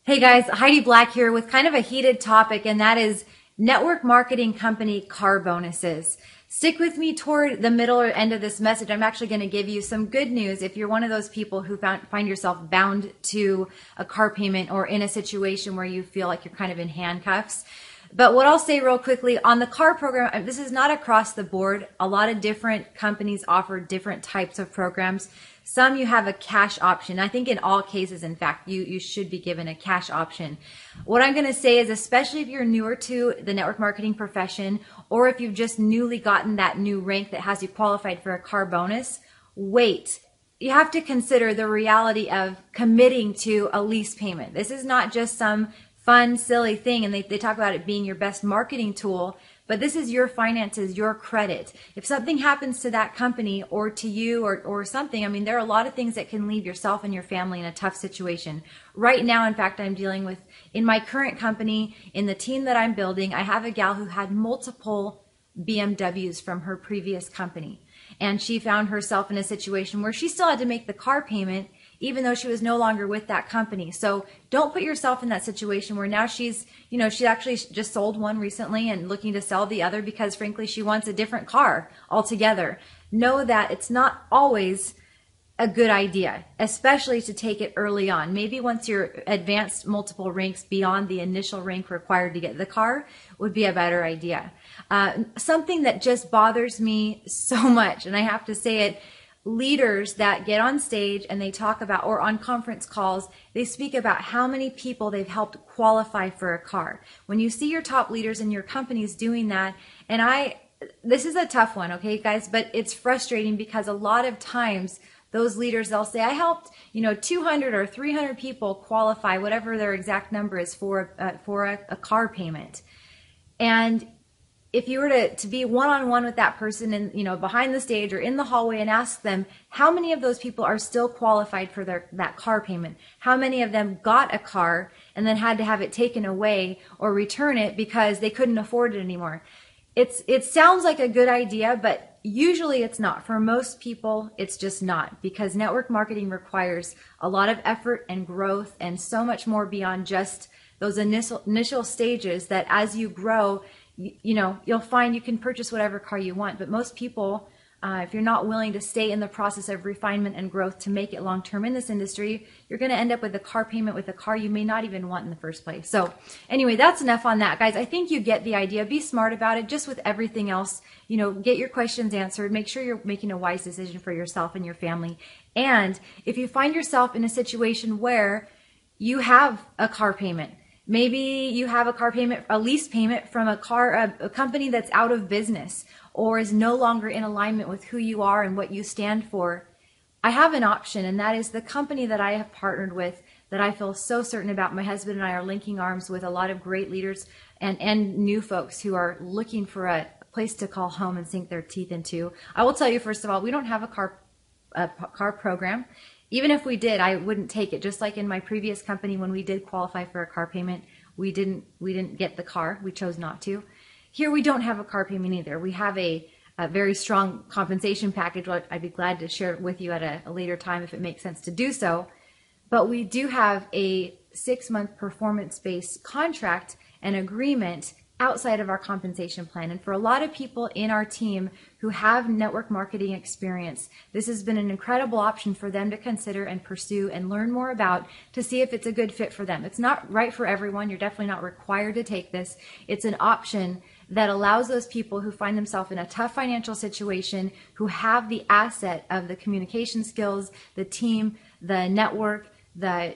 Hey guys, Heidi Black here with kind of a heated topic, and that is network marketing company car bonuses. Stick with me toward the middle or end of this message. I'm actually going to give you some good news if you're one of those people who find yourself bound to a car payment or in a situation where you feel like you're kind of in handcuffs. But what I'll say real quickly on the car program, this is not across the board. A lot of different companies offer different types of programs. Some you have a cash option. I think in all cases, in fact, you should be given a cash option. What I'm going to say is, especially if you're newer to the network marketing profession, or if you've just newly gotten that new rank that has you qualified for a car bonus, wait. You have to consider the reality of committing to a lease payment. This is not just some fun, silly thing, and they talk about it being your best marketing tool, but this is your finances, your credit. If something happens to that company or to you or something, I mean, there are a lot of things that can leave yourself and your family in a tough situation. Right now, in fact, I'm dealing with, in my current company, in the team that I'm building, I have a gal who had multiple BMWs from her previous company. And she found herself in a situation where she still had to make the car payment even though she was no longer with that company. So don't put yourself in that situation where now she's actually just sold one recently and looking to sell the other because frankly she wants a different car altogether. Know that it's not always a good idea, especially to take it early on. Maybe once you're advanced multiple ranks beyond the initial rank required to get the car would be a better idea. Something that just bothers me so much, and I have to say it, leaders that get on stage and they talk about, or on conference calls, they speak about how many people they've helped qualify for a car. When you see your top leaders in your companies doing that, and this is a tough one, okay guys, but it's frustrating because a lot of times those leaders, they'll say, I helped, 200 or 300 people qualify, whatever their exact number is for a car payment. And if you were to be one-on-one with that person and, behind the stage or in the hallway and ask them how many of those people are still qualified for that car payment, how many of them got a car and then had to have it taken away or return it because they couldn't afford it anymore. It sounds like a good idea, but usually it's not. For most people, it's just not, because network marketing requires a lot of effort and growth and so much more beyond just those initial stages that as you grow, you'll find you can purchase whatever car you want. But most people, if you're not willing to stay in the process of refinement and growth to make it long-term in this industry, you're going to end up with a car payment with a car you may not even want in the first place. So anyway, that's enough on that, guys. I think you get the idea. Be smart about it. Just with everything else, get your questions answered. Make sure you're making a wise decision for yourself and your family. And if you find yourself in a situation where you have a car payment, maybe you have a car payment, a lease payment from a company that's out of business or is no longer in alignment with who you are and what you stand for. I have an option, and that is the company that I have partnered with that I feel so certain about. My husband and I are linking arms with a lot of great leaders and new folks who are looking for a place to call home and sink their teeth into. I will tell you, first of all, we don't have a car program. Even if we did, I wouldn't take it. Just like in my previous company, when we did qualify for a car payment, we didn't get the car. We chose not to. Here we don't have a car payment either. We have a very strong compensation package. I'd be glad to share it with you at a later time if it makes sense to do so. But we do have a 6-month performance-based contract and agreement outside of our compensation plan. And for a lot of people in our team who have network marketing experience, this has been an incredible option for them to consider and pursue and learn more about to see if it's a good fit for them. It's not right for everyone. You're definitely not required to take this. It's an option that allows those people who find themselves in a tough financial situation, who have the asset of the communication skills, the team, the network,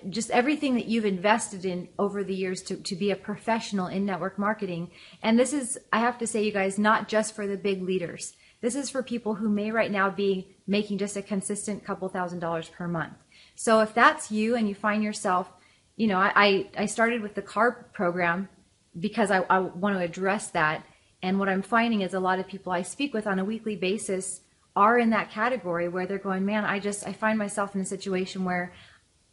just everything that you've invested in over the years to be a professional in network marketing. And this is, I have to say, you guys, not just for the big leaders. This is for people who may right now be making just a consistent couple $1,000s per month. So if that's you and you find yourself, I started with the car program because I want to address that. And what I'm finding is a lot of people I speak with on a weekly basis are in that category where they're going, man, I find myself in a situation where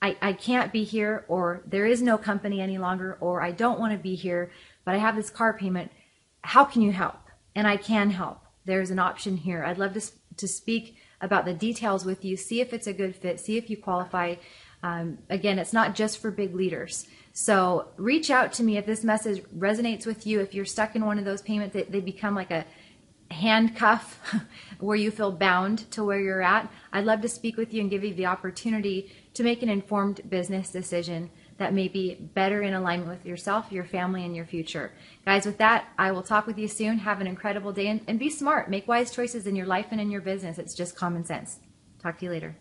I can't be here, or there is no company any longer, or I don't want to be here, but I have this car payment. How can you help? And I can help. There's an option here. I'd love to speak about the details with you, see if it's a good fit, see if you qualify. Again, it's not just for big leaders. So reach out to me if this message resonates with you. If you're stuck in one of those payments, they become like a handcuff where you feel bound to where you're at. I'd love to speak with you and give you the opportunity to make an informed business decision that may be better in alignment with yourself, your family, and your future. Guys, with that, I will talk with you soon. Have an incredible day and be smart. Make wise choices in your life and in your business. It's just common sense. Talk to you later.